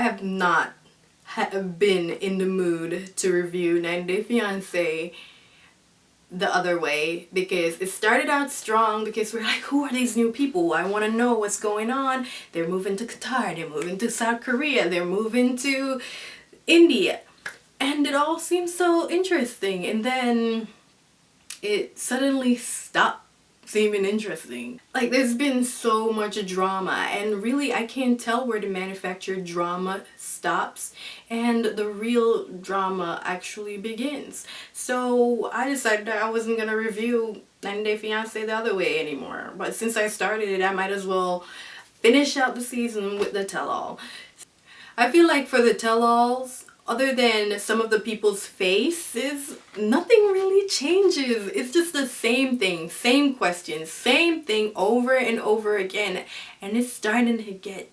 I have not been in the mood to review 90 Day Fiance the other way, because it started out strong because we're like, who are these new people? I want to know what's going on. They're moving to Qatar, they're moving to South Korea, they're moving to India, and it all seems so interesting, and then it suddenly stopped seeming interesting. Like, there's been so much drama, and really I can't tell where the manufactured drama stops and the real drama actually begins. So I decided that I wasn't gonna review 90 Day Fiance the other way anymore. But since I started it, I might as well finish out the season with the tell-all. I feel like for the tell-alls, other than some of the people's faces, nothing really changes. It's just the same thing, same questions, same thing over and over again. And it's starting to get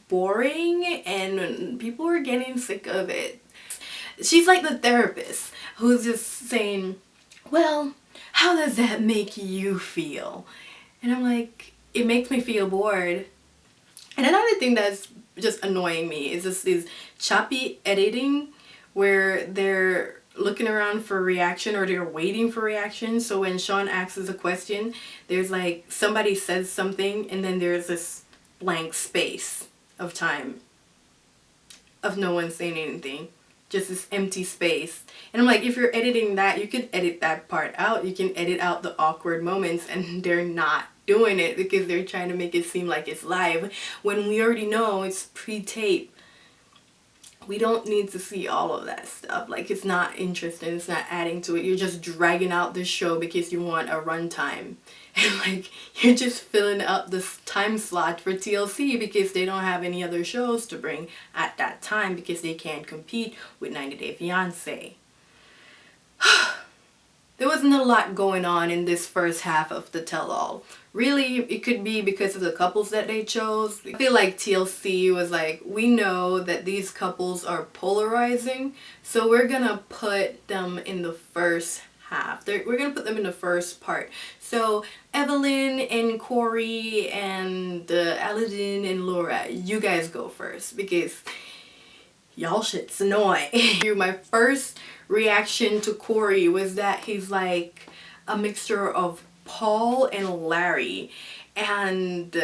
boring and people are getting sick of it. She's like the therapist who's just saying, well, how does that make you feel? And I'm like, it makes me feel bored. And another thing that's just annoying me is this choppy editing where they're looking around for reaction or they're waiting for reaction. So when Sean asks a question, there's like somebody says something and then there's this blank space of time of no one saying anything, just this empty space. And I'm like, if you're editing that, you could edit that part out. You can edit out the awkward moments, and they're not doing it because they're trying to make it seem like it's live when we already know it's pre-tape. We don't need to see all of that stuff. Like, it's not interesting, it's not adding to it. You're just dragging out this show because you want a runtime. And like, you're just filling up this time slot for TLC because they don't have any other shows to bring at that time because they can't compete with 90 Day Fiance. There wasn't a lot going on in this first half of the tell-all. Really, it could be because of the couples that they chose. I feel like TLC was like, we know that these couples are polarizing, so we're gonna put them in the first half. We're gonna put them in the first part. So Evelyn and Corey and Aladdin and Laura, you guys go first because y'all shit's annoying. My first reaction to Corey was that he's like a mixture of Paul and Larry, and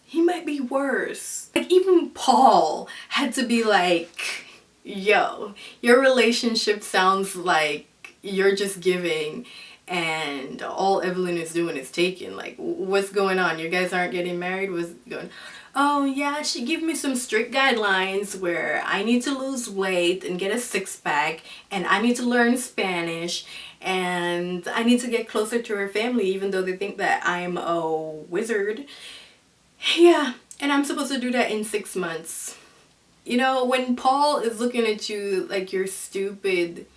he might be worse. Like, even Paul had to be like, yo, your relationship sounds like you're just giving and all Evelyn is doing is taking. Like, what's going on? You guys aren't getting married? What's going? Oh yeah, she gave me some strict guidelines where I need to lose weight and get a six-pack, and I need to learn Spanish, and I need to get closer to her family even though they think that I'm a wizard. Yeah, and I'm supposed to do that in 6 months. You know, when Paul is looking at you like you're stupid,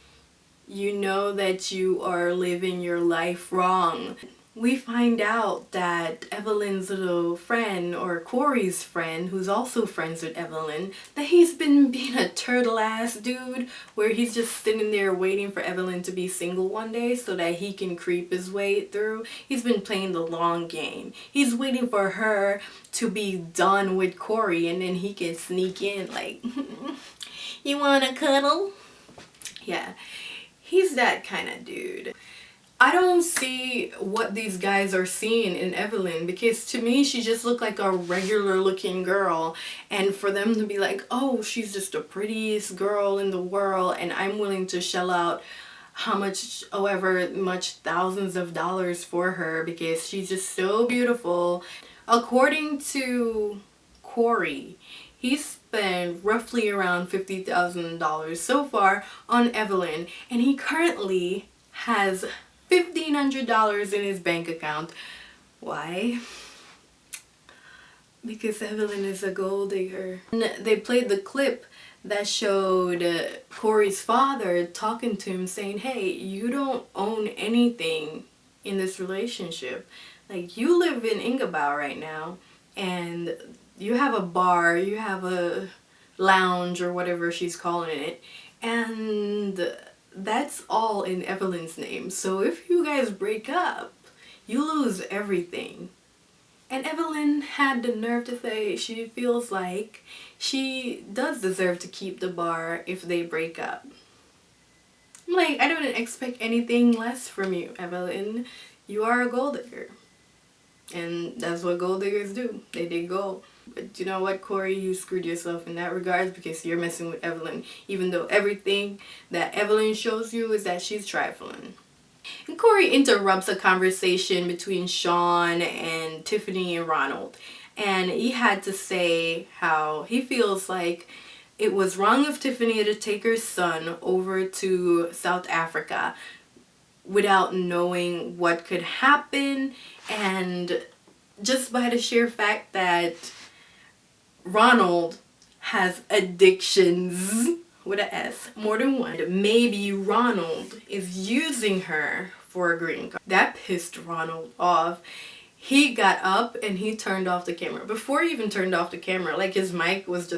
you know that you are living your life wrong. We find out that Evelyn's little friend, or Corey's friend, who's also friends with Evelyn, that he's been being a turtle ass dude where he's just sitting there waiting for Evelyn to be single one day so that he can creep his way through. He's been playing the long game. He's waiting for her to be done with Corey and then he can sneak in like, you wanna cuddle? Yeah, he's that kind of dude. I don't see what these guys are seeing in Evelyn, because to me she just looked like a regular looking girl, and for them to be like, oh, she's just the prettiest girl in the world and I'm willing to shell out however much thousands of dollars for her because she's just so beautiful. According to Corey, he spent roughly around $50,000 so far on Evelyn, and he currently has $1,500 in his bank account. Why? Because Evelyn is a gold digger. And they played the clip that showed Corey's father talking to him saying, hey, you don't own anything in this relationship. Like, you live in Ingabao right now and you have a bar, you have a lounge or whatever she's calling it, and that's all in Evelyn's name. So if you guys break up, you lose everything. And Evelyn had the nerve to say she feels like she does deserve to keep the bar if they break up. I'm like, I don't expect anything less from you, Evelyn. You are a gold digger. And that's what gold diggers do. They dig gold. But you know what, Corey? You screwed yourself in that regards because you're messing with Evelyn. Even though everything that Evelyn shows you is that she's trifling. And Corey interrupts a conversation between Sean and Tiffany and Ronald. And he had to say how he feels like it was wrong of Tiffany to take her son over to South Africa without knowing what could happen, and just by the sheer fact that Ronald has addictions with an S, more than one. Maybe Ronald is using her for a green card. That pissed Ronald off. He got up and he turned off the camera. Before he even turned off the camera, like his mic was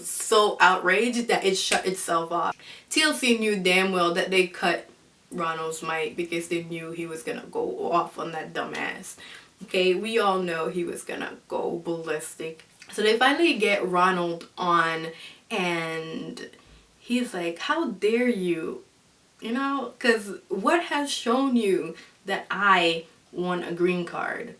so outraged that it shut itself off. TLC knew damn well that they cut Ronald's mic because they knew he was gonna go off on that dumbass. Okay, we all know he was gonna go ballistic. So they finally get Ronald on and he's like, how dare you? You know, because what has shown you that I want a green card?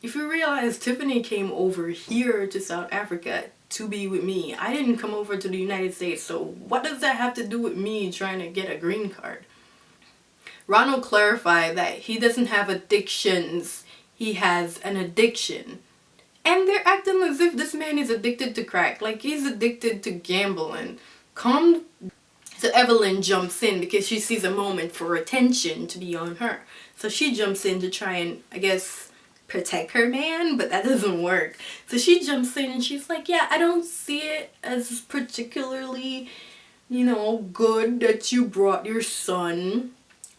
If you realize Tiffany came over here to South Africa to be with me. I didn't come over to the United States, so what does that have to do with me trying to get a green card? Ronald clarified that he doesn't have addictions, he has an addiction. And they're acting as if this man is addicted to crack, like he's addicted to gambling. So Evelyn jumps in because she sees a moment for attention to be on her. So she jumps in to try and, I guess, protect her man, but that doesn't work. So she jumps in and she's like, yeah, I don't see it as particularly, good that you brought your son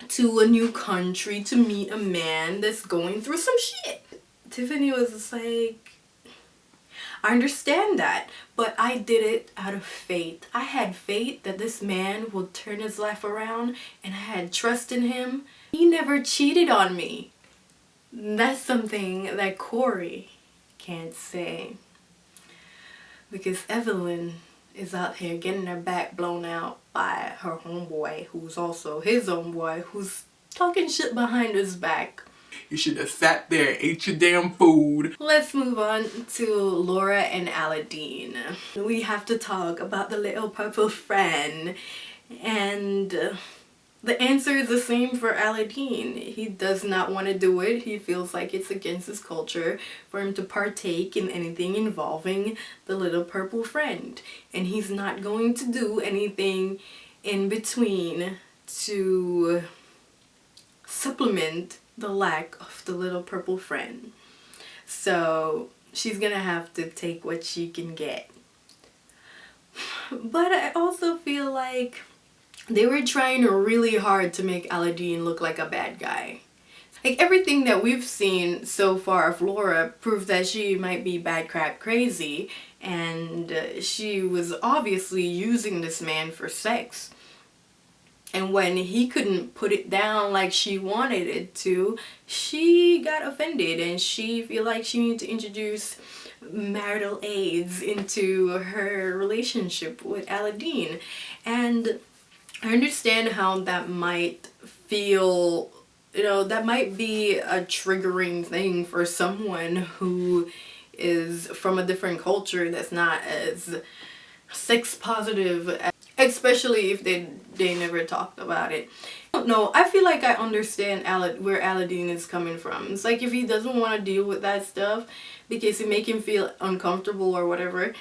to a new country to meet a man that's going through some shit. Tiffany was just like, I understand that, but I did it out of faith. I had faith that this man would turn his life around, and I had trust in him. He never cheated on me. That's something that Corey can't say. Because Evelyn is out here getting her back blown out by her homeboy, who's also his homeboy, who's talking shit behind his back. You should have sat there and ate your damn food. Let's move on to Laura and Aladdin. We have to talk about the little purple friend. And the answer is the same for Aladdin. He does not want to do it. He feels like it's against his culture for him to partake in anything involving the little purple friend. And he's not going to do anything in between to supplement the lack of the little purple friend. So she's gonna have to take what she can get. But I also feel like they were trying really hard to make Aladdin look like a bad guy. Like everything that we've seen so far of Laura proves that she might be bad crap crazy, and she was obviously using this man for sex. And when he couldn't put it down like she wanted it to, she got offended and she feel like she needed to introduce marital aids into her relationship with Aladdin. And I understand how that might feel, that might be a triggering thing for someone who is from a different culture that's not as sex positive, especially if they never talked about it. I don't know, I feel like I understand where Aladdin is coming from. It's like if he doesn't want to deal with that stuff because it make him feel uncomfortable or whatever,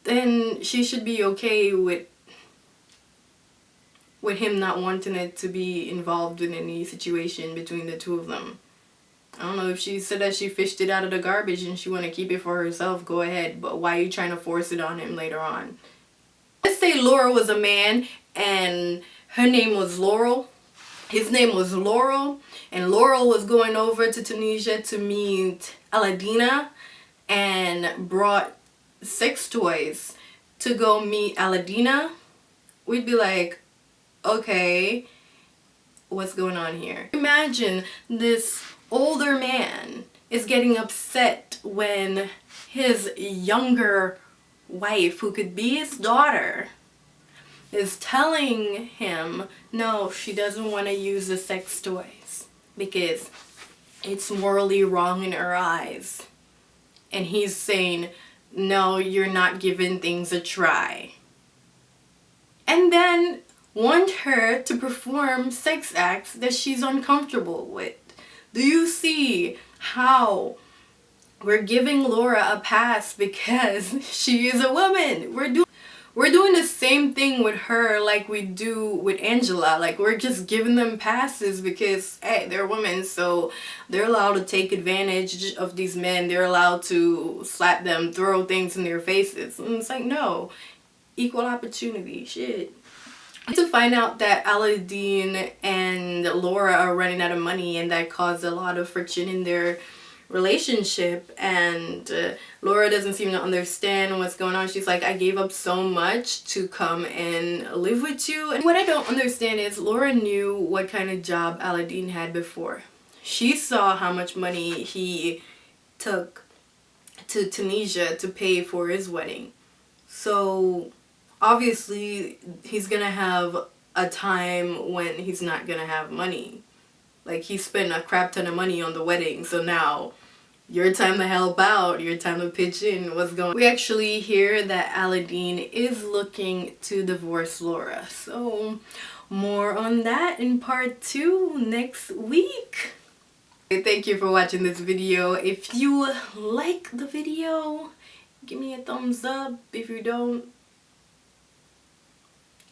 then she should be okay with him not wanting it to be involved in any situation between the two of them. I don't know, if she said that she fished it out of the garbage and she want to keep it for herself, go ahead, but why are you trying to force it on him later on? Let's say Laura was a man and her name was Laurel. His name was Laurel, and Laurel was going over to Tunisia to meet Aladdina and brought sex toys to go meet Aladdina. We'd be like, okay, what's going on here? Imagine this older man is getting upset when his younger wife, who could be his daughter, is telling him no, she doesn't want to use the sex toys because it's morally wrong in her eyes. And he's saying, no, you're not giving things a try. And then want her to perform sex acts that she's uncomfortable with. Do you see how we're giving Laura a pass because she is a woman? We're doing the same thing with her like we do with Angela. Like, we're just giving them passes because, hey, they're women, so they're allowed to take advantage of these men. They're allowed to slap them, throw things in their faces. And it's like, no. Equal opportunity. Shit. To find out that Aladdin and Laura are running out of money, and that caused a lot of friction in their relationship, and Laura doesn't seem to understand what's going on. She's like, I gave up so much to come and live with you. And what I don't understand is Laura knew what kind of job Aladdin had before. She saw how much money he took to Tunisia to pay for his wedding. So obviously he's gonna have a time when he's not gonna have money. Like, he spent a crap ton of money on the wedding, so now your time to help out, your time to pitch in. What's going on? We actually hear that Aladdin is looking to divorce Laura. So more on that in part 2 next week. Thank you for watching this video. If you like the video, give me a thumbs up. If you don't,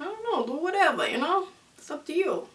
I don't know, do whatever, you know? It's up to you.